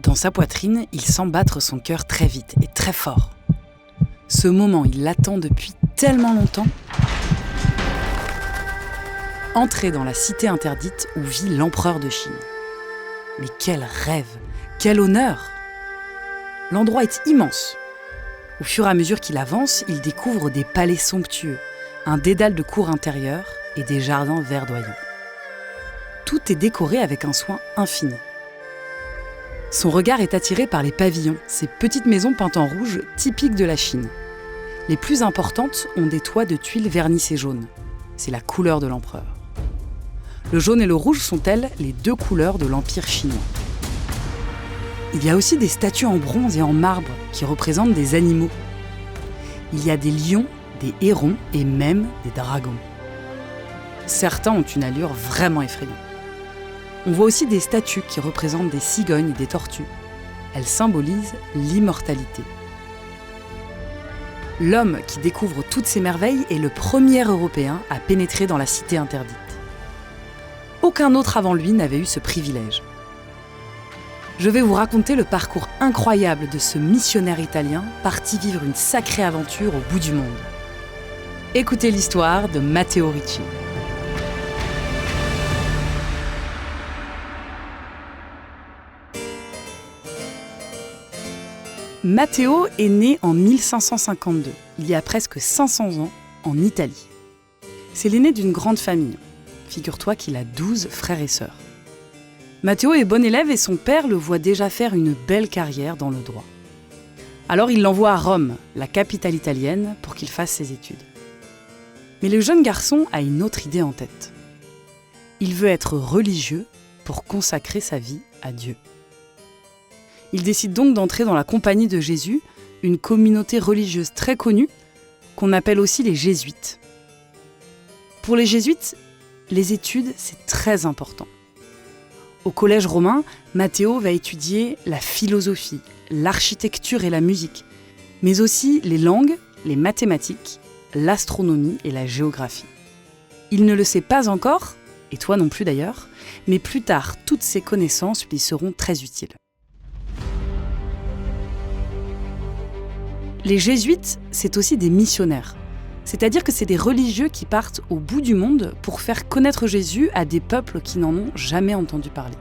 Dans sa poitrine, il sent battre son cœur très vite et très fort. Ce moment, il l'attend depuis tellement longtemps. Entrer dans la cité interdite où vit l'empereur de Chine. Mais quel rêve, quel honneur! L'endroit est immense. Au fur et à mesure qu'il avance, il découvre des palais somptueux, un dédale de cours intérieures et des jardins verdoyants. Tout est décoré avec un soin infini. Son regard est attiré par les pavillons, ces petites maisons peintes en rouge typiques de la Chine. Les plus importantes ont des toits de tuiles vernissées jaunes. C'est la couleur de l'empereur. Le jaune et le rouge sont, elles, les deux couleurs de l'Empire chinois. Il y a aussi des statues en bronze et en marbre qui représentent des animaux. Il y a des lions, des hérons et même des dragons. Certains ont une allure vraiment effrayante. On voit aussi des statues qui représentent des cigognes et des tortues. Elles symbolisent l'immortalité. L'homme qui découvre toutes ces merveilles est le premier Européen à pénétrer dans la cité interdite. Aucun autre avant lui n'avait eu ce privilège. Je vais vous raconter le parcours incroyable de ce missionnaire italien parti vivre une sacrée aventure au bout du monde. Écoutez l'histoire de Matteo Ricci. Matteo est né en 1552, il y a presque 500 ans, en Italie. C'est l'aîné d'une grande famille. Figure-toi qu'il a 12 frères et sœurs. Matteo est bon élève et son père le voit déjà faire une belle carrière dans le droit. Alors il l'envoie à Rome, la capitale italienne, pour qu'il fasse ses études. Mais le jeune garçon a une autre idée en tête. Il veut être religieux pour consacrer sa vie à Dieu. Il décide donc d'entrer dans la Compagnie de Jésus, une communauté religieuse très connue, qu'on appelle aussi les jésuites. Pour les jésuites, les études, c'est très important. Au collège romain, Matteo va étudier la philosophie, l'architecture et la musique, mais aussi les langues, les mathématiques, l'astronomie et la géographie. Il ne le sait pas encore, et toi non plus d'ailleurs, mais plus tard, toutes ces connaissances lui seront très utiles. Les jésuites, c'est aussi des missionnaires. C'est-à-dire que c'est des religieux qui partent au bout du monde pour faire connaître Jésus à des peuples qui n'en ont jamais entendu parler.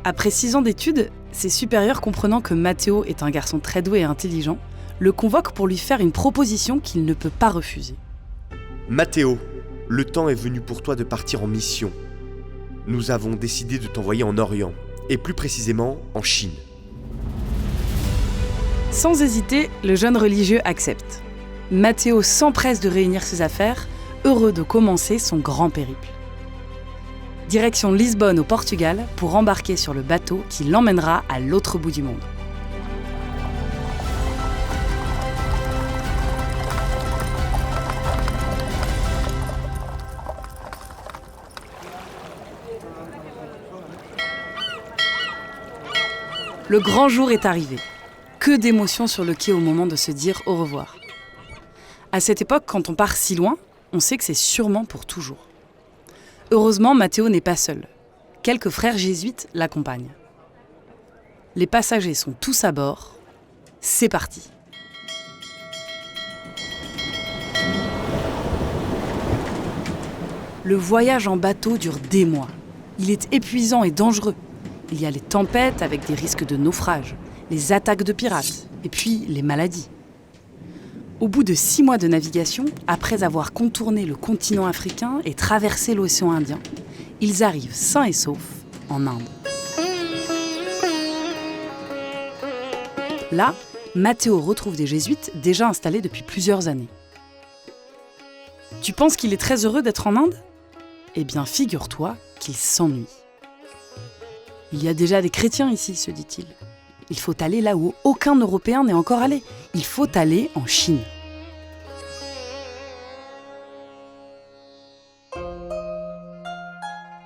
Après 6 ans d'études, ses supérieurs, comprenant que Matteo est un garçon très doué et intelligent, le convoquent pour lui faire une proposition qu'il ne peut pas refuser. Matteo, le temps est venu pour toi de partir en mission. Nous avons décidé de t'envoyer en Orient, et plus précisément en Chine. Sans hésiter, le jeune religieux accepte. Matteo s'empresse de réunir ses affaires, heureux de commencer son grand périple. Direction Lisbonne au Portugal pour embarquer sur le bateau qui l'emmènera à l'autre bout du monde. Le grand jour est arrivé. Que d'émotions sur le quai au moment de se dire au revoir. À cette époque, quand on part si loin, on sait que c'est sûrement pour toujours. Heureusement, Matteo n'est pas seul. Quelques frères jésuites l'accompagnent. Les passagers sont tous à bord. C'est parti. Le voyage en bateau dure des mois. Il est épuisant et dangereux. Il y a les tempêtes avec des risques de naufrage, les attaques de pirates et puis les maladies. Au bout de 6 mois de navigation, après avoir contourné le continent africain et traversé l'océan Indien, ils arrivent sains et saufs en Inde. Là, Matteo retrouve des jésuites déjà installés depuis plusieurs années. Tu penses qu'il est très heureux d'être en Inde ? Eh bien, figure-toi qu'il s'ennuie. Il y a déjà des chrétiens ici, se dit-il. Il faut aller là où aucun Européen n'est encore allé. Il faut aller en Chine.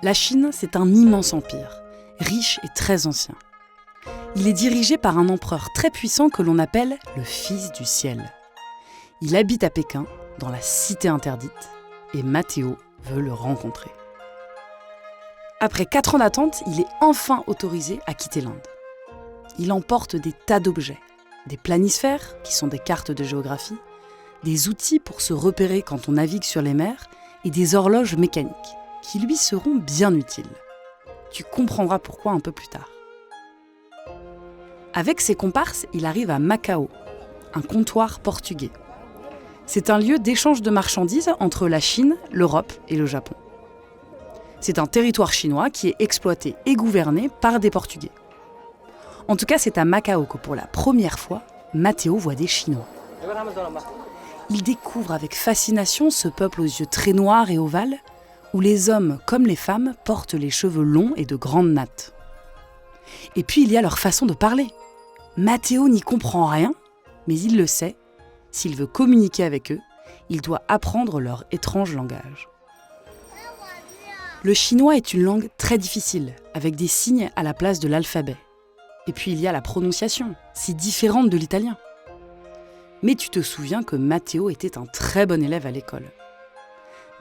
La Chine, c'est un immense empire, riche et très ancien. Il est dirigé par un empereur très puissant que l'on appelle le Fils du Ciel. Il habite à Pékin, dans la cité interdite, et Matteo veut le rencontrer. Après 4 ans d'attente, il est enfin autorisé à quitter l'Inde. Il emporte des tas d'objets, des planisphères, qui sont des cartes de géographie, des outils pour se repérer quand on navigue sur les mers et des horloges mécaniques, qui lui seront bien utiles. Tu comprendras pourquoi un peu plus tard. Avec ses comparses, il arrive à Macao, un comptoir portugais. C'est un lieu d'échange de marchandises entre la Chine, l'Europe et le Japon. C'est un territoire chinois qui est exploité et gouverné par des Portugais. En tout cas, c'est à Macao que pour la première fois, Matteo voit des Chinois. Il découvre avec fascination ce peuple aux yeux très noirs et ovales, où les hommes comme les femmes portent les cheveux longs et de grandes nattes. Et puis il y a leur façon de parler. Matteo n'y comprend rien, mais il le sait. S'il veut communiquer avec eux, il doit apprendre leur étrange langage. Le chinois est une langue très difficile, avec des signes à la place de l'alphabet. Et puis il y a la prononciation, si différente de l'italien. Mais tu te souviens que Matteo était un très bon élève à l'école.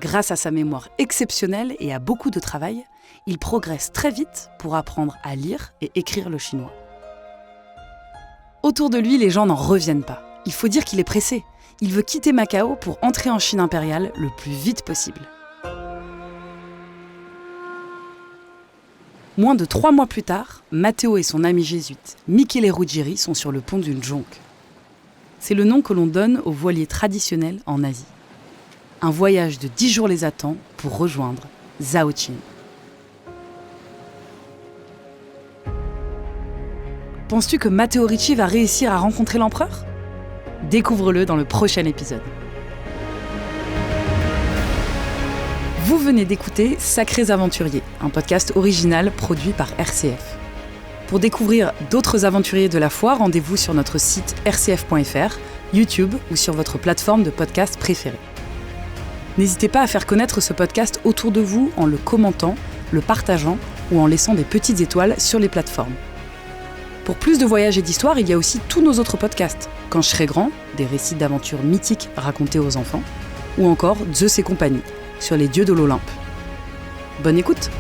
Grâce à sa mémoire exceptionnelle et à beaucoup de travail, il progresse très vite pour apprendre à lire et écrire le chinois. Autour de lui, les gens n'en reviennent pas. Il faut dire qu'il est pressé. Il veut quitter Macao pour entrer en Chine impériale le plus vite possible. Moins de 3 mois plus tard, Matteo et son ami jésuite, Michele Ruggieri, sont sur le pont d'une jonque. C'est le nom que l'on donne aux voiliers traditionnels en Asie. Un voyage de 10 jours les attend pour rejoindre Zhaoqing. Penses-tu que Matteo Ricci va réussir à rencontrer l'empereur ? Découvre-le dans le prochain épisode. Vous venez d'écouter Sacrés Aventuriers, un podcast original produit par RCF. Pour découvrir d'autres aventuriers de la foi, rendez-vous sur notre site rcf.fr, YouTube ou sur votre plateforme de podcast préférée. N'hésitez pas à faire connaître ce podcast autour de vous en le commentant, le partageant ou en laissant des petites étoiles sur les plateformes. Pour plus de voyages et d'histoires, il y a aussi tous nos autres podcasts. Quand je serai grand, des récits d'aventures mythiques racontés aux enfants, ou encore Zeus et compagnie, sur les dieux de l'Olympe. Bonne écoute!